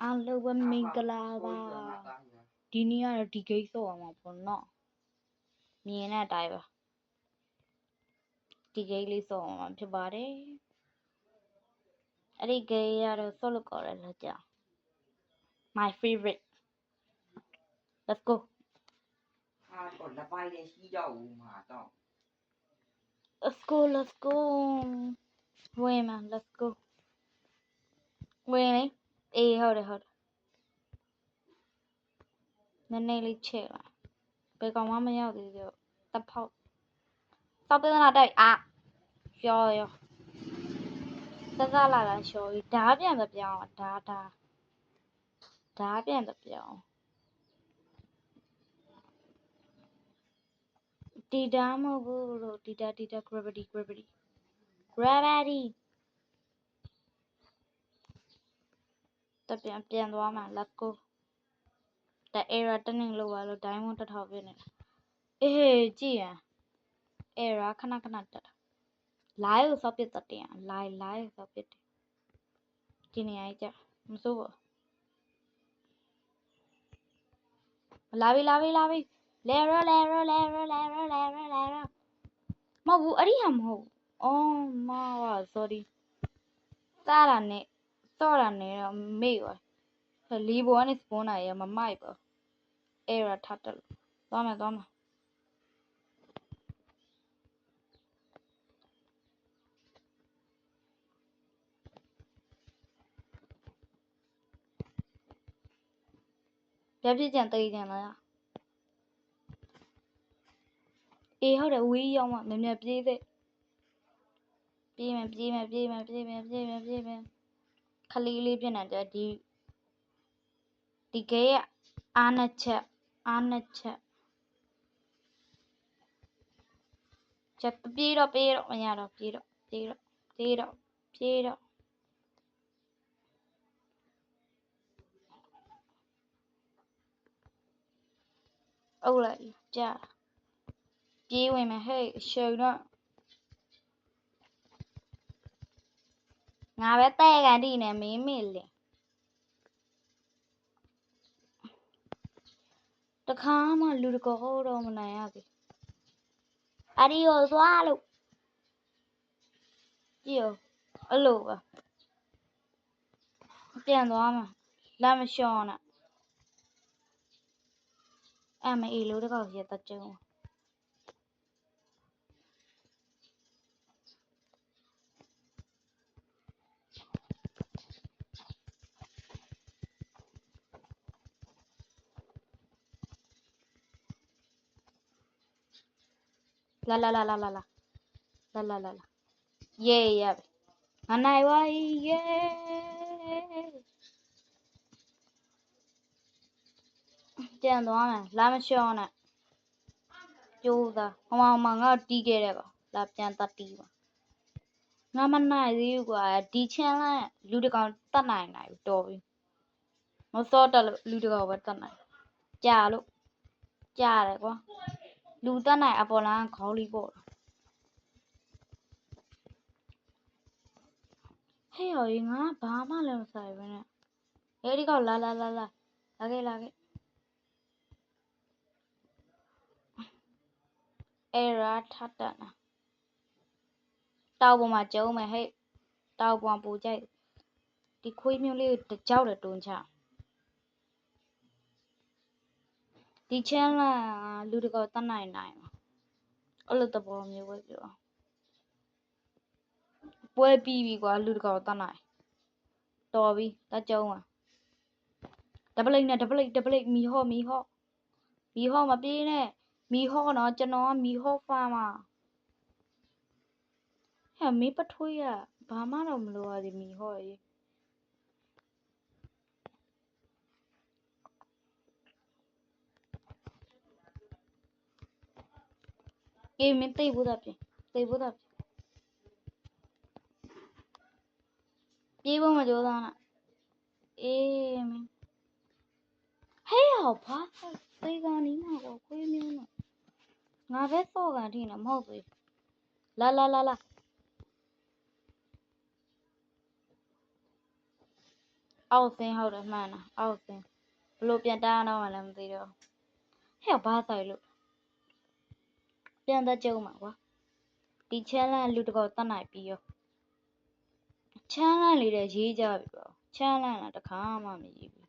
အားလုံးပဲမင်္ဂလာပါဒီနေ့ကတော့ဒီဂိတ်ဆော့အောင်ပါပေါ့နော်မြင်တဲ့အတိုင်းပါဒီဂိတ်လေးဆော့အောင်ဖြစ်ပါတယ်အဲ့ဒီဂိတ်ကတော့ဆော့လို့ခေါ်တယ်လားကြာ my favorite let's go တော့လက်ပိုက်လေးရှိတော့ဦးမှာတော့ let's go ဝင်မှာ let's go ဝင်လေအေးဟုတ်တယ်နည်းနည်းလေးချက်လာဘယ်ကောင်မှမရောက်သေးဘူးတပ်ဖောက်စောက်ပြဿနာတိုက်ရောစလာလာရှော်ဓားပြန်မပြောင်းဓားပြန်မပြောင်းတီဓာမဟုတ်ဘူးလို့တီဓာ gravity တပြန်သွားမှာ let's go แต่ error တနင်လို့ပါလို့ diamond 1000ပြနေအေးကြည့်ရန် error ခဏတက်တာ live ကိုစောက်ပြတ်တယ် live စောက်ပြတ်တယ်ဒီနေရာကြီးကြာမစိုးဘူးလာပြီလဲရောမဟုတ်ဘူးအဲ့ဒီဟာမဟုတ်အော်မာပါ sorry စားတာနဲ့စော့တာနဲ့တော့မေ့ပါလီဘောကနေစပွန်တာရမမိုက်ပါ error ထပ်တက်လို့သွားမယ်ပြပြကြံတေးကြံလားအေးဟုတ်တယ်ဝီးရောက်မှမြင်ပြေးသေးပြေးမယ်ခလေးလေးပြင်နေကြဒီဂိတ်ကအားနှစ်ချက်ချက်ပြေးတော့မရတော့ပြေးတော့အုပ်လိုက်ကြာပြေးဝင်မယ်ဟဲ့ရှုံတော့ငါပဲတဲ့ကန်တိနေမင်းမေလေတခါမှလူတကောတော့မနိုင်ရသေးအဒီကိုသွားလို့ကြည့်အဲ့လိုပါပြန်သွားမှာလာမရှောင်းနဲ့အမအေးလို့တကောက်ရတကြုံလာယေးရပြီငါနိုင်ပါယေးပြန်သွားမယ်လာမရှောင်းနဲ့ကျိုးသားဟောင်ငါတီးခဲ့တယ်ပါလာပြန်တတ်တီးပါငါမနိုင်သေးဘူးကွာဒီချမ်းလိုက်လူတကောင်တတ်နိုင်တော်ပြီမစောတက်လို့လူတကောင်ပဲတတ်နိုင်ကြာတယ်ကွာလူတတ်နိုင်အပေါ်လန်းခေါင်းလေးပေါ့ဟဲ့ရောငါဘာမှလည်းမဆိုင်ဘူးနဲ့အဲ့ဒီကောင်လာခဲ့error ထပ်တက်နေတောက်ပေါ်မှာကျုံးမယ်ဟဲ့တောက်ပေါ်ပူကြိုက်ဒီခွေးမျိုးလေးတကြောက်တယ်တွန်းချဒီချမ်းလာလူတကောတတ်နိုင်အဲ့လိုတဘောမျိုးပဲပြောပွဲပြီးပြီကွာလူတကောတတ်နိုင်တော်ပြီတကြုံဒပလိတ်မီဟော့မပြေးနဲ့မီဟော့နော်ကျွန်တော်ကမီဟော့ဖာမှာဟဲ့မင်းပထွေးရဘာမှတော့မလိုရသေးမီဟော့ရေးအေးမင်းသိဖို့တာပြင်ပြေးဖို့မကြိုးစားနဲ့အေးမင်းဟဲ့ဟောဘာသေကန်နီးမှာတော့ခွေးမျိုးနဲ့ငါပဲစော့ကန်ထိနေမဟုတ်ဘူးလာ အောက်ဆင်းဟုတ်တယ်မှန်တာအောက်ဆင်းဘလို့ပြန်တားတော့မှလည်းမသိတော့ဟဲ့ဘာဆိုင်လို့ပြန်သက်ကြုံမှာကွာဒီ challenge လူတကောတတ်နိုင်ပြီးရော challenge လေးတဲ့ရေးကြပြီပေါ့ challenge လားတစ်ခါမှမရေးဘူး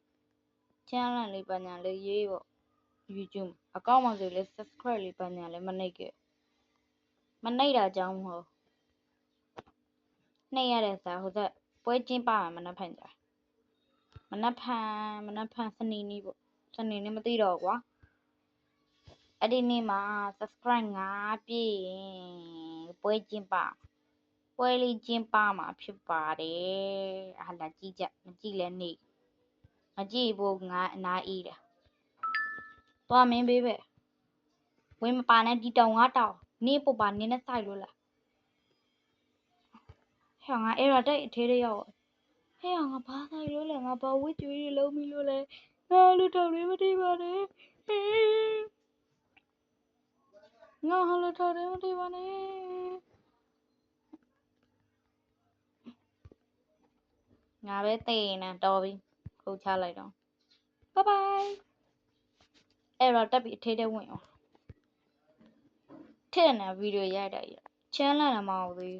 challenge လေးပညာလေးရေးပေါ့ YouTube အကောင့်မှာဆိုလေ subscribe လေးပညာလေးမနှိပ်ခဲ့မနှိပ်တာကြောင့်မဟုတ်နှိပ်ရတဲ့စာဟိုသက်ပွဲကျင်းပမှာမနှက်ဖန်ကြမနှက်ဖန်စနေနေ့ပေါ့စနေနေ့မသိတော့ကွာအဲ့ဒီနေ့မှာ subscribe 5ပြည့်ရင်ပွဲကျင်းပပွဲလေးကျင်းပမှာဖြစ်ပါတယ်ဟာလာကြည့်ကြမကြည့်လဲနေမကြည့်ဖို့ငါအနာအေးတယ်သွားမင်းပေးပဲဝင်မပါနဲ့ဒီတောင်ငါတောင်နေပပနင်းနဲ့ဆိုင်လို့လားဟဲ့ငါအဲ့ရတိုက်အထဲထဲရောက်ဟဲ့ငါဘာဆိုင်လို့လဲငါဘာဝစ်ကြွေးတွေလုံးပြီလို့လဲငါလူထောင်လေးမထိပါနဲ့ငါဟလူထောင်လေးမထိပါနဲ့ငါပဲတေးနေတော်ပြီခုတ်ချလိုက်တော့ဘိုင်ဘိုင်အဲ့တော့တက်ပြီးအထဲထဲဝင်အောင်ထည့်နေဗီဒီယိုရိုက်တာကြီးချမ်းလာတယ်မဟုတ်သေး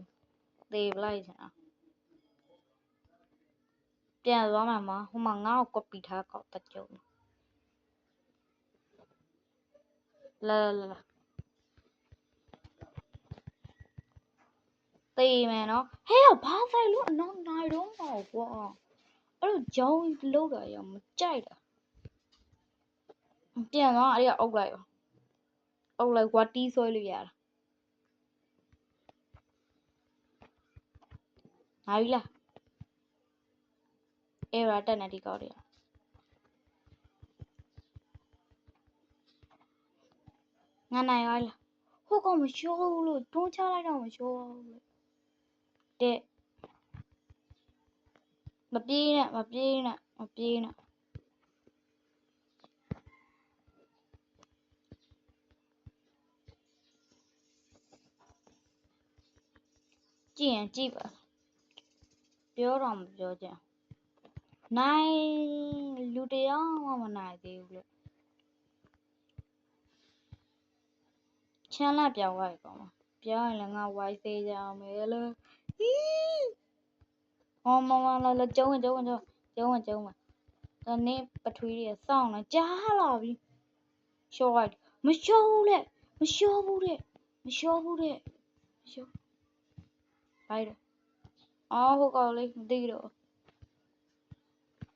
သေပလိုက်ချင်တာပြန်သွားမှာမဟိုမှာငါ့ကို copy ထားကောက်တက်ကြုံလာသေမယ်နော်ဟဲ့ဘာဆိုင်လို့အနောက်နိုင်တော့မဟုတ်ကွာအဲ့လိုကြောင်းလောက်တာရမကြိုက်တာပြန်သွားအဲ့ဒီအုပ်လိုက်ရောအုပ်လိုက်ကွာတီးဆွဲလို့ရတာနားပြီလားအဲ့ရတက်နေဒီကောက်တယ်ငါနိုင်ရောလားဟိုကောင်မရှောဘူးလို့တွန်းချလိုက်တော့မရှောဘူးလေတဲ့မပြေးနဲ့ကြည့်ရင်ကြည့်ပါပြောတော့မပြောကြနိုင်လူတယောက်မှမနိုင်သေးဘူးလေချမ်းလာပြောင်းသွားပြီကောင်မပြောင်းရင်လည်းငါဝိုင်းသေးကြအောင်မယ်လေဟောမလာကျုံးဒါနေပထွေးတွေစောင်းနေကြားလာပြီရှော့လိုက်မရှော့ဘူးတဲ့လိုက်တယ်အော်ဟိုကောင်လေးမသိတော့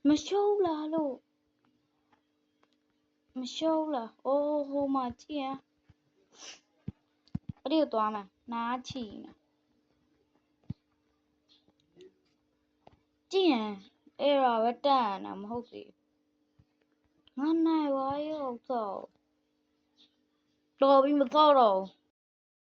မရှော့ဘူးလားလို့မရှော့ဘူးလားအိုးဟိုမှာကြည့်ရင်အဲ့ဒီကိုသွားမယ်နားချီနေကြည့်ရင်အဲ့ဒါပဲတန်တာမဟုတ်သေးငါနိုင်ပါရောစောတော်ပြီမစောတော့